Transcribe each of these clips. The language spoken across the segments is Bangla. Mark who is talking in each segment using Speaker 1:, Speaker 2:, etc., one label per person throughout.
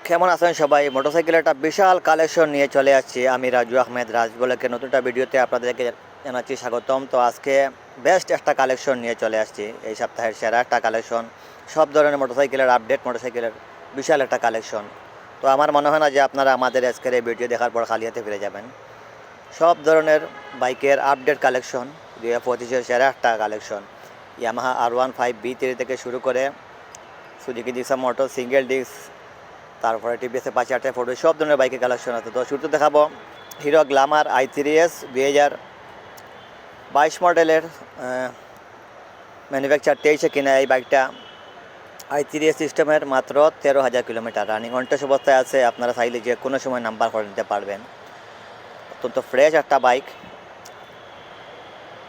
Speaker 1: কেমন আছেন সবাই? মোটরসাইকেলের একটা বিশাল কালেকশন নিয়ে চলে আসছি আমি রাজু আহমেদ রাজ বলেকে নতুন একটা ভিডিওতে আপনাদেরকে জানাচ্ছি স্বাগতম। তো আজকে বেস্ট একটা কালেকশন নিয়ে চলে আসছি, এই সপ্তাহের সেরা একটা কালেকশন। সব ধরনের মোটরসাইকেলের আপডেট, মোটরসাইকেলের বিশাল একটা কালেকশন। তো আমার মনে হয় না যে আপনারা আমাদের আজকের এই ভিডিও দেখার পর খালি হাতে ফিরে যাবেন। সব ধরনের বাইকের আপডেট কালেকশন, 2025-এর সেরা একটা কালেকশন। ইয়ামাহা R15B3 থেকে শুরু করে Suzuki Gixxer motor single disc, তারপরে টিভিএস অ্যাপাচি R4 সব ধরনের বাইকের কালেকশন আছে। তো শুরুতে দেখাবো হিরো গ্ল্যামার i3s 2022 মডেলের, ম্যানুফ্যাকচার 23-এ কিনা এই বাইকটা। i3s সিস্টেমের, মাত্র 13,000 কিলোমিটার রানিং অনটেস্ট অবস্থায় আছে। আপনারা চাইলে যে কোনো সময় নাম্বার করে নিতে পারবেন। অত্যন্ত ফ্রেশ একটা বাইক।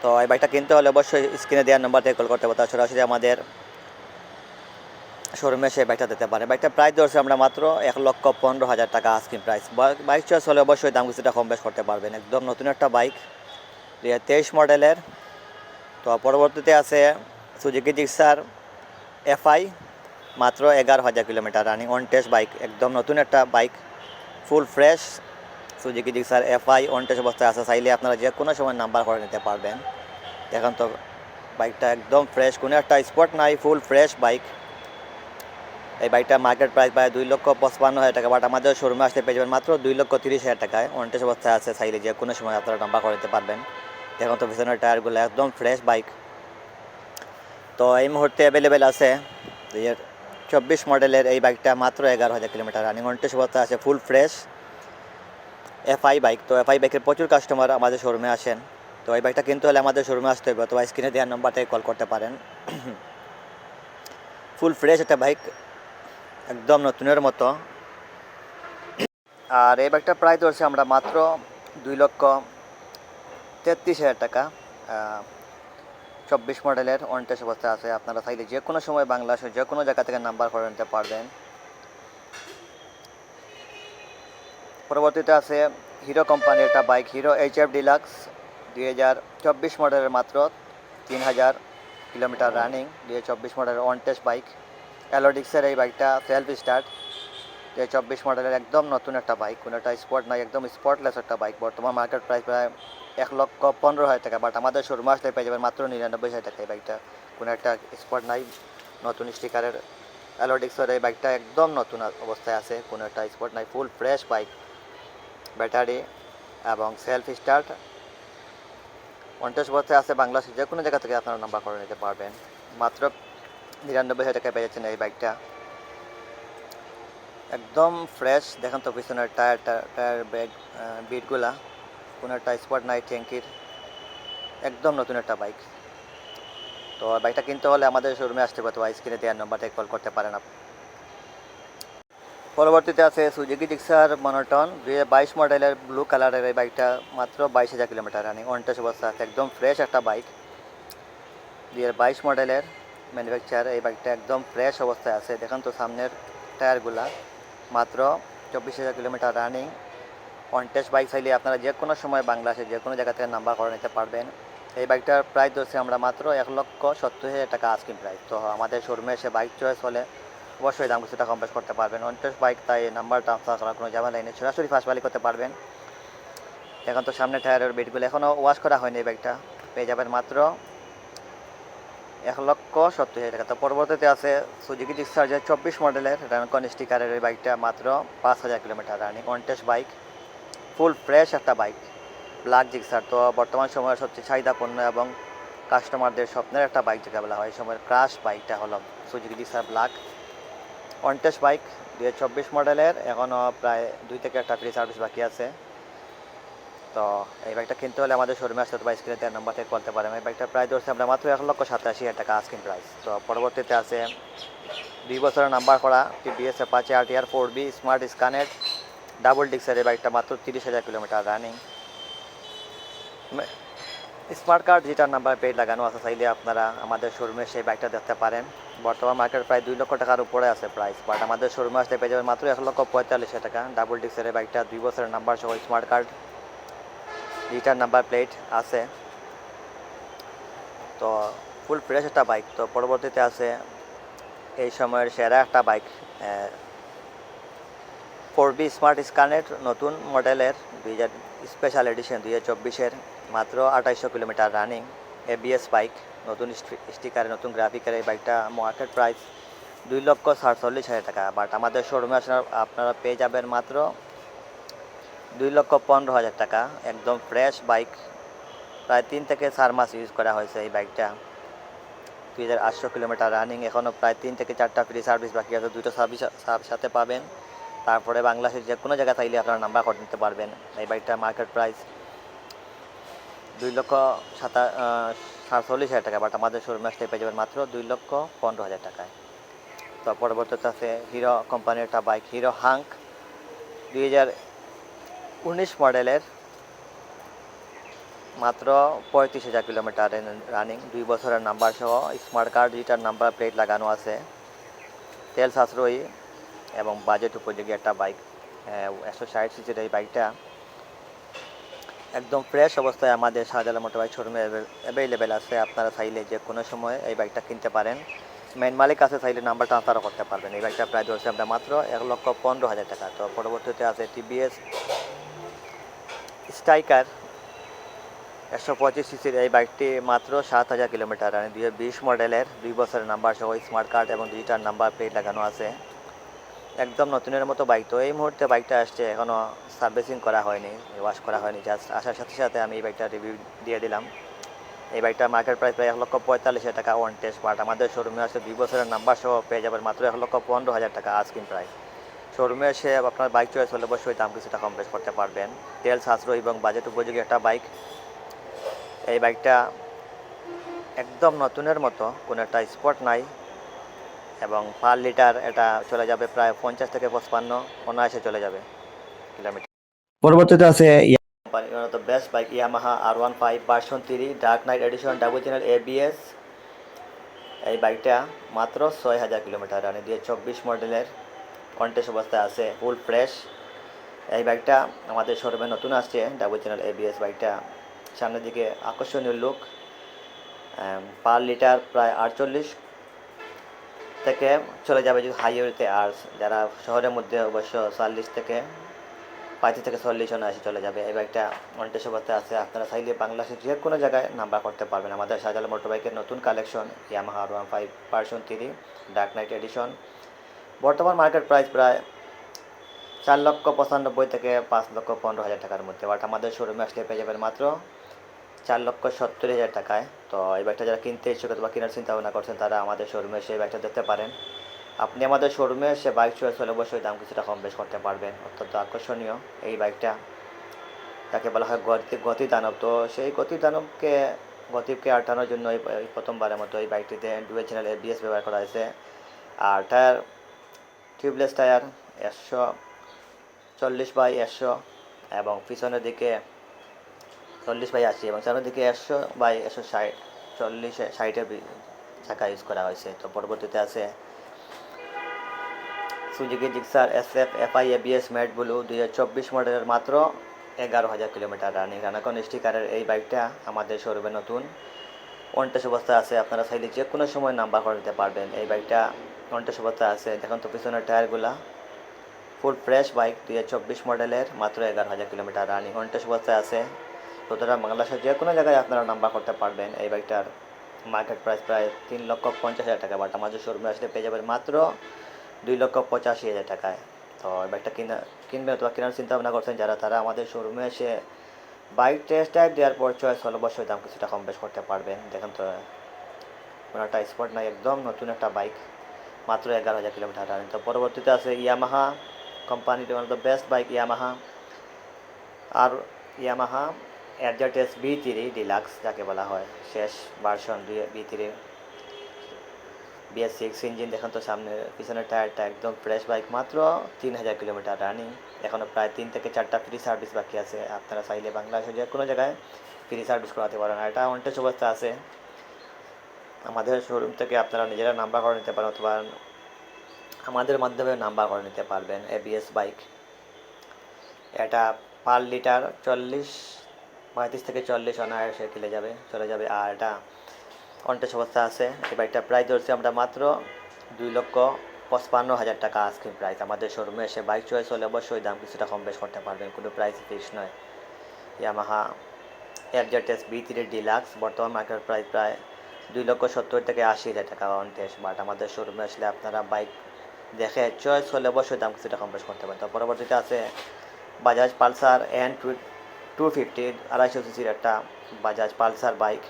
Speaker 1: তো এই বাইকটা কিনতে হলে অবশ্যই স্ক্রিনে দেওয়ার নাম্বার থেকে কল করতে হবে, তা সরাসরি আমাদের শোরুমে সে বাইকটা দিতে পারে। বাইকটা প্রাইস ধরছে আমরা মাত্র 1,15,000 টাকা আস্কিং প্রাইস। বাইক চয়েস হলে অবশ্যই দাম কিছুটা কম বেশ করতে পারবেন। একদম নতুন একটা বাইক, 2023 মডেলের। তো পরবর্তীতে আছে সুজুকি জিক্সার FI, মাত্র 11,000 kilometre running on test bike. একদম নতুন একটা bike, full fresh Suzuki Gixxer FI on test অবস্থায় আছে। চাইলে আপনারা যে কোনো সময় নাম্বার করে নিতে পারবেন। এখন তো বাইকটা একদম ফ্রেশ, কোনো একটা স্পট নাই, ফুল ফ্রেশ বাইক। এই বাইকটা মার্কেট প্রাইস প্রায় 2,55,000 টাকা, বাট আমাদের শোরুমে আসতে পেয়ে যাবেন মাত্র 2,30,000 টাকায়। অনটেস্ট অবস্থায় আছে, চাইলে যে কোনো সময় আপনারা নাম্বার করে দিতে পারবেন। দেখুন তো পিছনের টায়ারগুলো একদম ফ্রেশ বাইক। তো এই মুহূর্তে অ্যাভেলেবেল আছে 2024 মডেলের এই বাইকটা, মাত্র 11,000 কিলোমিটার রানিং অনটেস্ট অবস্থায় আছে, ফুল ফ্রেশ FI বাইক। তো FI বাইকের প্রচুর কাস্টমার আমাদের শোরুমে আসেন। তো এই বাইকটা কিনতে হলে আমাদের শোরুমে আসতে হবে, অথবা স্ক্রিনে দেওয়ার নাম্বার থেকে কল করতে পারেন। ফুল ফ্রেশ একটা বাইক, একদম নতুনের মতো। আর এই বাইকটা প্রাইস ধরছে আমরা মাত্র 2,33,000 টাকা। 24 মডেলের অনটেস্ট অবস্থা আছে। আপনারা চাইলে যে কোনো সময় বাংলাদেশের যে কোনো জায়গা থেকে নাম্বার করে নিতে পারবেন। পরবর্তীতে আছে হিরো কোম্পানির একটা বাইক, হিরো HF ডিলাক্স 2024 মডেলের, মাত্র 3,000 কিলোমিটার রানিং, 2024 মডেলের অনটেস্ট বাইক। অ্যালোডিক্সের এই বাইকটা সেলফ স্টার্ট, 2024 মডেলের একদম নতুন একটা বাইক। কোনো একটা স্পট নাই, একদম স্পটলেস একটা বাইক। বর্তমান মার্কেট প্রাইস প্রায় 1,15,000 টাকা, বাট আমাদের শোরুমে আসলে পেয়ে যাবেন মাত্র 99,000 টাকা এই বাইকটা। কোনো একটা স্পট নাই, নতুন স্টিকারের অ্যালোডিক্সের এই বাইকটা একদম নতুন অবস্থায় আছে, কোনো একটা স্পট নাই, ফুল ফ্রেশ বাইক। ব্যাটারি এবং সেলফ স্টার্ট, অনটেস্ট অবস্থায় আছে। বাংলাদেশের যে কোনো জায়গা থেকে আপনারা নাম্বার করে নিতে পারবেন। মাত্র 99,000 টাকায় পেয়ে যাচ্ছেন এই বাইকটা, একদম ফ্রেশ। দেখেন তো পিছনের টায়ার ব্যাগ বিটগুলা, কোনো একটা স্পট নাই ট্যাঙ্কির, একদম নতুন একটা বাইক। তো বাইকটা কিনতে হলে আমাদের শোরুমে আসতে পারতো, স্ক্রিনে দেওয়ার নাম্বারটাই কল করতে পারেন আপনি। পরবর্তীতে আছে সুজুকি জিক্সার মনোটন 2022 মডেলের ব্লু কালারের এই বাইকটা, মাত্র 22,000 কিলোমিটার রানিং অনটেস্ট অবস্থা আছে। একদম ফ্রেশ একটা বাইক, 2022 মডেলের ম্যানুফ্যাকচার। এই বাইকটা একদম ফ্রেশ অবস্থায় আছে। দেখেন তো সামনের টায়ারগুলা, মাত্র 24,000 কিলোমিটার রানিং অনটেস্ট বাইক। চাইলে আপনারা যে কোনো সময় বাংলাদেশের যে কোনো জায়গা থেকে নাম্বার করে নিতে পারবেন। এই বাইকটার প্রাইস ধরছি আমরা মাত্র 1,70,000 টাকা আস্কিং প্রাইস। তো আমাদের শোরুমে এসে বাইক চয়েস হলে অবশ্যই দাম কিছুটা কম বেশ করতে পারবেন। অনটেস্ট বাইক, তাই নাম্বার ট্রান্সফার করার কোনো ঝামেলা নেই, সরাসরি ফার্স্ট বালি করতে পারবেন। এখন তো সামনে টায়ারের বেডগুলো এখনও ওয়াশ করা হয়নি, এই বাইকটা পেয়ে যাবেন মাত্র 1,70,000 টাকা। তো পরবর্তীতে আছে সুজুকি জিক্সার 24 মডেলের র্যানকন স্টিকারের এই বাইকটা, মাত্র 5,000 kilometre running on test bike, full fresh একটা বাইক, ব্ল্যাক জিক্সার। তো বর্তমান সময়ের সবচেয়ে চাহিদাপূর্ণ এবং কাস্টমারদের স্বপ্নের একটা বাইক যেটা বলা হয়, এই সময়ের ক্রাশ বাইকটা হলো Suzuki Gixxer black on test bike, 2024 মডেলের। এখনও প্রায় 2 থেকে 1টা ফ্রি সার্ভিস বাকি আছে। তো এই বাইকটা কিনতে হলে আমাদের শোরুমে আসতে হবে, স্ক্রিনে দেওয়ার নাম্বার থেকে করতে পারেন। এই বাইকটার প্রাইস ধরছে আমরা মাত্র 1,87,000 টাকা আস্কিং প্রাইস। তো পরবর্তীতে আছে 2 বছরের নাম্বার করা TVS Apache RTR 4B smart স্কানেট ডাবল ডিক্সের এই বাইকটা, মাত্র 30,000 কিলোমিটার রানিং। স্মার্ট কার্ড যেটার নাম্বার পেড লাগানো আছে, চাইলে আপনারা আমাদের শোরুমে সেই বাইকটা দেখতে পারেন। বর্তমান মার্কেট প্রায় 2 লক্ষ টাকার উপরে আছে প্রাইস, বাট আমাদের শোরুমে আসতে পেয়ে যাবেন মাত্র 1,45,000 টাকা। ডাবল ডিক্সের এই বাইকটা, 2 বছরের নাম্বার সহ স্মার্ট কার্ড যেটার নাম্বার প্লেট আছে। তো ফুল ফ্রেশ একটা বাইক। তো পরবর্তীতে আছে এই সময়ের সেরা একটা বাইক, 4B স্মার্ট স্কানেট নতুন মডেলের 2000 স্পেশাল এডিশন 2024-এর মাত্র 2800 কিলোমিটার রানিং এবিএস বাইক, নতুন স্টিকারে নতুন গ্রাফিকের এই বাইকটা মার্কেট প্রাইস 2,47,000 টাকা। বাট আমাদের শোরুমে আপনারা পেয়ে যাবেন মাত্র 2,15,000 টাকা। একদম ফ্রেশ বাইক, প্রায় 3 থেকে 4 মাস ইউজ করা হয়েছে এই বাইকটা। 2800 কিলোমিটার রানিং, এখনও প্রায় 3 থেকে 4টা ফ্রি সার্ভিস বাকি আছে, 2টা সার্ভিস সাথে পাবেন। তারপরে বাংলাদেশের যে কোনো জায়গায় চাইলে আপনারা নাম্বার করে নিতে পারবেন। এই বাইকটা মার্কেট প্রাইস 2,47,000 টাকা, বাট আমাদের শোরুমে আসতে পেয়ে যাবেন মাত্র 2,15,000 টাকায়। তো পরবর্তীতে আছে হিরো কোম্পানির একটা বাইক, হিরো হাঙ্ক 2019 মডেলের, মাত্র 35,000 কিলোমিটার রানিং, 2 বছরের নাম্বার সহ, smart card digital number plate লাগানো আছে, তেল সাশ্রয়ী এবং বাজেট উপযোগী একটা বাইক। 160 সিসির এই বাইকটা একদম ফ্রেশ অবস্থায় আমাদের শাহজালাল মোটর বাইক শোরুমে অ্যাভেলেবেল আছে। আপনারা চাইলে যে কোনো সময় এই বাইকটা কিনতে পারেন। মেন মালিক আছে, চাইলে নাম্বার ট্রান্সফারও করতে পারবেন। এই বাইকটা প্রায় ধরছে আমরা মাত্র 1,15,000 টাকা। তো পরবর্তীতে আছে টিভিএস স্ট্রাইকার 125 সিসির এই বাইকটি মাত্র 7,000 কিলোমিটার, 2020 মডেলের, 2 বছরের নাম্বার সহ, স্মার্ট কার্ড এবং ডিজিটাল নাম্বার প্লেট লাগানো আছে, একদম নতুনের মতো বাইক। তো এই মুহূর্তে বাইকটা আসছে, এখনও সার্ভিসিং করা হয়নি, ওয়াশ করা হয়নি, জাস্ট আসার সাথে সাথে আমি এই বাইকটা রিভিউ দিয়ে দিলাম। এই বাইকটা মার্কেট প্রাইস প্রায় 1,45,000 টাকা ওয়ান টেস্ট, বাট আমাদের শোরুমে আসলে 2 বছরের নাম্বার সহ পেয়ে যাবেন মাত্র 1,15,000 টাকা আস্কিং প্রাইস। শোরুমে এসে আপনার বাইক চয়েস হলে অবশ্যই দাম কিছুটা কম বেশ করতে পারবেন। তেল সাশ্রয়ী এবং বাজেট উপযোগী একটা বাইক। এই বাইকটা একদম নতুনের মতো, কোনো একটা স্পট নাই, এবং পার লিটার এটা চলে যাবে প্রায় 50 থেকে 55 অনায়াসে চলে যাবে কিলোমিটার। পরবর্তীতে আছে best bike Yamaha R15 version 3 dark knight addition double channel ABS। এই বাইকটা মাত্র 6,000 কিলোমিটার রানিং, 2024 মডেলের, কন্টেস্ট অবস্থায় আছে, ফুল ফ্রেশ। এই বাইকটা আমাদের শোরুমে নতুন আসছে, ডাবল চ্যানেল ABS বাইকটা। সামনের দিকে আকর্ষণীয় লুক, পার লিটার প্রায় 48 থেকে চলে যাবে যদি হাইওয়েতে, আর যারা শহরের মধ্যে অবশ্য 40 থেকে 35 থেকে 40 অনায়াসে চলে যাবে। এই বাইকটা কন্টেস্ট অবস্থায় আছে। আপনারা চাইলে বাংলাদেশের যে কোনো জায়গায় নাম্বার করতে পারবেন। আমাদের শাহজালাল মোটর বাইকের নতুন collection Yamaha R15 version 3 dark knight edition, বর্তমান মার্কেট প্রাইস প্রায় 4,95,000 থেকে 5,15,000 টাকার মধ্যে, বাট আমাদের শোরুমে আসলে পেয়ে যাবেন মাত্র 4,70,000 টাকায়। তো এই বাইকটা যারা কিনতে ইচ্ছুক অথবা কেনার চিন্তা ভাবনা করছেন, তারা আমাদের শোরুমে এসে এই বাইকটা দেখতে পারেন। আপনি আমাদের শোরুমে এসে বাইক চয়েস হলে অবশ্যই দাম কিছুটা কম বেশ করতে পারবেন। অত্যন্ত আকর্ষণীয় এই বাইকটা, তাকে বলা হয় গতি দানব। তো সেই গতিকে আটানোর জন্য এই প্রথমবারের মতো এই বাইকটিতে ডুয়েল চ্যানেল ABS ব্যবহার করা হয়েছে। আর টায়ার টিউবলেস টায়ার 140/100 এবং পিছনের দিকে 40/80 এবং সামনের দিকে 100/160, 40-60-এর চাকা ইউজ করা হয়েছে। তো পরবর্তীতে আছে Suzuki Gixxer SF FI ABS matte blue 2024 মডেলের, মাত্র 11,000 কিলোমিটার রানিং, রানাকন স্টিকারের এই বাইকটা আমাদের শোরুমে নতুন কন্টেস্ট অবস্থায় আছে। আপনারা চাইলে যে কোনো সময় নাম্বার করে নিতে পারবেন। এই বাইকটা কন্টেস্ট অবস্থায় আছে, দেখুন তো পিছনের টায়ারগুলা ফুল ফ্রেশ বাইক, 2024 মডেলের, মাত্র 11,000 কিলোমিটার রানিং, কন্টেস্ট অবস্থায় আছে। সুতরাং বাংলাদেশের যে কোনো জায়গায় আপনারা নাম্বার করতে পারবেন। এই বাইকটার মার্কেট প্রাইস প্রায় 3,50,000 টাকা, বাট আমাদের শোরুমে আসলে পেয়ে যাবেন মাত্র 2,85,000 টাকায়। তো এই বাইকটা কিনবেন অথবা কেনার চিন্তা ভাবনা করছেন যারা, তারা আমাদের শোরুমে এসে বাইক টেস্ট ড্রাইভ দেওয়ার পর চয়েস হলে অবশ্যই দাম কিছুটা কম বেশ করতে পারবেন। দেখেন তো কোনো একটা স্পট নাই, একদম নতুন একটা বাইক, মাত্র 11,000 কিলোমিটার রানিং। তো পরবর্তীতে আছে ইয়ামাহা কোম্পানির one of the best bike Yamaha RZS B3 deluxe যাকে বলা হয়, শেষ ভার্সন B3 BS6 ইঞ্জিন। দেখেন তো সামনে পিছনের টায়ারটা একদম ফ্রেশ বাইক, মাত্র 3,000 কিলোমিটার রানিং, এখনও প্রায় 3 থেকে 4টা ফ্রি সার্ভিস বাকি আছে। আপনারা চাইলে বাংলাদেশের যে কোনো জায়গায় ফ্রি সার্ভিস করাতে পারেন। আর এটা অনটেস্ট অবস্থা আছে, আমাদের শোরুম থেকে আপনারা নিজেরা নাম্বার করে নিতে পারেন অথবা আমাদের মাধ্যমে নাম্বার করে নিতে পারবেন। ABS বাইক, এটা পার লিটার 35 থেকে 40 অনায়াসে চলে যাবে। আর এটা কন্টেস্ট অবস্থা আছে। এই বাইকটা প্রাইস ধরছি আমরা মাত্র 55,000 টাকা আস্কিং প্রাইস। আমাদের শোরুমে এসে বাইক চয়েস হলে অবশ্যই দাম কিছুটা কম বেশ করতে পারবেন, কোনো প্রাইস ফিক্স নয়। ইয়ামাহা FZS B3 ডিলাক্স বর্তমান মার্কেট প্রাইস প্রায় 2,70,000 থেকে 80,000 টাকা অন টেস্ট, বাট আমাদের শোরুমে আসলে আপনারা বাইক দেখে চয়েস হলে অবশ্যই দাম কিছুটা কম বেশ করতে পারেন। তো পরবর্তীতে আছে বাজাজ পালসার N250 250 সিসির একটা বাজাজ পালসার বাইক,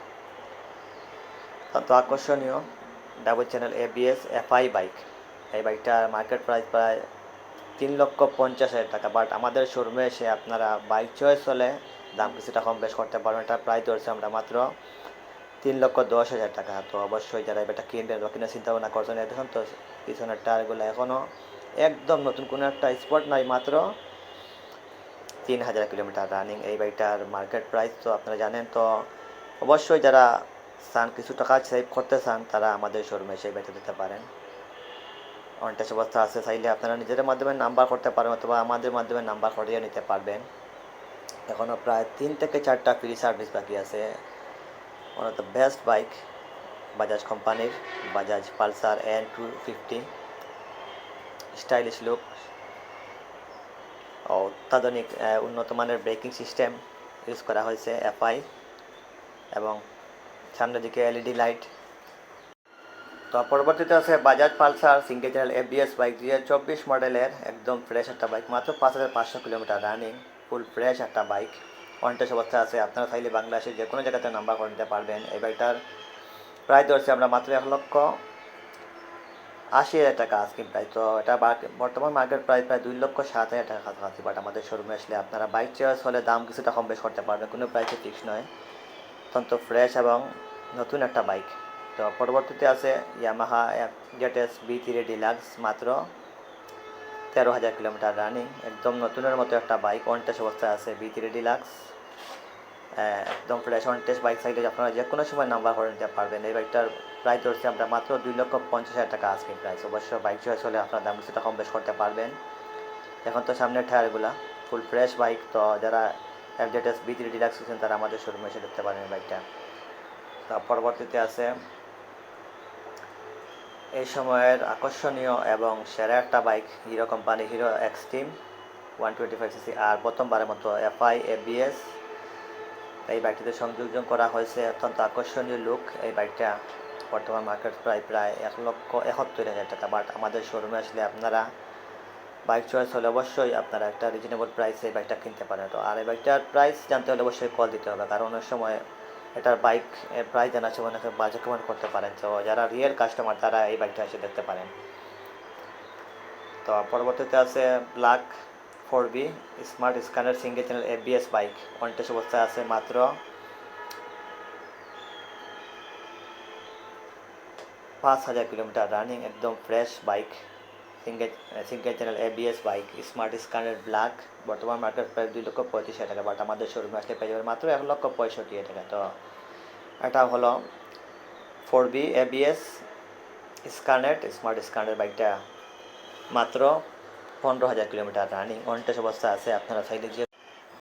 Speaker 1: অত্যন্ত আকর্ষণীয় double channel ABS FI bike. এই বাইকটার মার্কেট প্রাইস প্রায় 3,50,000 টাকা, বাট আমাদের শোরুমে এসে আপনারা বাইক চয়েস হলে দাম কিছুটা কম বেশ করতে পারবেন। এটা প্রাইস ধরছে আমরা মাত্র 3,10,000 টাকা। তো অবশ্যই যারা এটা কিনবেন বা কিনে চিন্তা ভাবনা করছেন, দেখুন তো পিছনের টায়ারগুলো এখনও একদম নতুন, কোনো একটা স্পট নাই, মাত্র 3,000 কিলোমিটার রানিং এই বাইকটার মার্কেট প্রাইস তো আপনারা জানেন। তো অবশ্যই যারা চান কিছু টাকা সেভ করতে চান, তারা আমাদের শোরুমে সেই বাইকটা দিতে পারেন। অনটেস্ট অবস্থা আছে, চাইলে আপনারা নিজেদের মাধ্যমে নাম্বার করতে পারেন অথবা আমাদের মাধ্যমে নাম্বার করিয়ে নিতে পারবেন। এখনও প্রায় 3 থেকে 4টা ফ্রি সার্ভিস বাকি আছে। One of the best bike Bajaj কোম্পানির Bajaj Pulsar N250, stylish look, অত্যাধুনিক উন্নত মানের ব্রেকিং সিস্টেম ইউজ করা হয়েছে FI, এবং সামনের দিকে LED লাইট। তো পরবর্তীতে আছে Bajaj Pulsar single channel ABS bike 2024 মডেলের একদম ফ্রেশ একটা বাইক, মাত্র 5,500 কিলোমিটার রানিং, ফুল ফ্রেশ একটা বাইক, অনটেস্ট অবস্থা আছে। আপনারা চাইলে বাংলাদেশের যে কোনো জায়গাতে নাম্বার করে নিতে পারবেন। এই বাইকটার প্রাইস ধরছি আমরা মাত্র 1,80,000 টাকা আস্কিং প্রাইস। তো এটা বর্তমান মার্কেট প্রাইস প্রায় 2,07,000 টাকা কাছাকাছি, বাট আমাদের শোরুমে আসলে আপনারা বাইক চয়েস হলে দাম কিছুটা কম বেশ করতে পারবেন, কোনো প্রাইসে ফিক্স নয়। অত্যন্ত ফ্রেশ এবং নতুন একটা বাইক। তো পরবর্তীতে আছে ইয়ামাহা FZS B3 ডিলাক্স, মাত্র 13,000 কিলোমিটার রানিং, একদম নতুনের মতো একটা বাইক, অনটেস্ট অবস্থায় আছে B3 ডিলাক্স, একদম ফ্রেশ অনটেস্ট বাইক। সাইডে আপনারা যে কোনো সময় নাম্বার করে নিতে পারবেন। এই বাইকটার প্রাইস ধরছি আমরা মাত্র 2,50,000 টাকা আস্কিং প্রাইস। অবশ্য বাইক চয়েস হলে আপনারা দাম কিছুটা কম বেশ করতে পারবেন। এখন তো সামনের টায়ারগুলা ফুল ফ্রেশ বাইক, তো যারা FZS B3 ডিলাক্স আছেন তারা আমাদের শোরুমে এসে দেখতে পারেন বাইকটা। তা পরবর্তীতে আছে এই সময়ের আকর্ষণীয় এবং সেরা একটা bike, Hero company Hero Xtreme 125 CC, আর প্রথমবারের মতো FI ABS এই বাইকটিতে সংযোজন করা হয়েছে। অত্যন্ত আকর্ষণীয় লুক এই বাইকটা। বর্তমান মার্কেট প্রায় 1,71,000 টাকা, বাট আমাদের শোরুমে আসলে আপনারা বাইক চয়েস হলে অবশ্যই আপনারা একটা রিজনেবল প্রাইসে এই বাইকটা কিনতে পারেন। তো আর এই বাইকটার প্রাইস জানতে হলে অবশ্যই কল দিতে হবে, কারণ অনেক সময় এটার বাইক প্রাইস জানার সময় অনেকে বাজে কমেন্ট করতে পারেন। তো যারা রিয়েল কাস্টমার তারা এই বাইকটা এসে দেখতে পারেন। তো পরবর্তীতে আছে black 4B smart scanner single channel ABS bike, on test অবস্থায় আছে, মাত্র 5,000 কিলোমিটার রানিং, একদম fresh bike, single channel ABS bike, smart scanner black. বর্তমান মার্কেট প্রায় 2,35,000 টাকা, বাট আমাদের শোরুমে আসলে পেয়ে যাবেন মাত্র 1,65,000 টাকা। তো এটা হলো 4B ABS স্মার্ট স্ক্যানার বাইকটা, মাত্র 15,000 কিলোমিটার রানিং, অনটেস্ট অবস্থা আছে। আপনারা চাইলে যে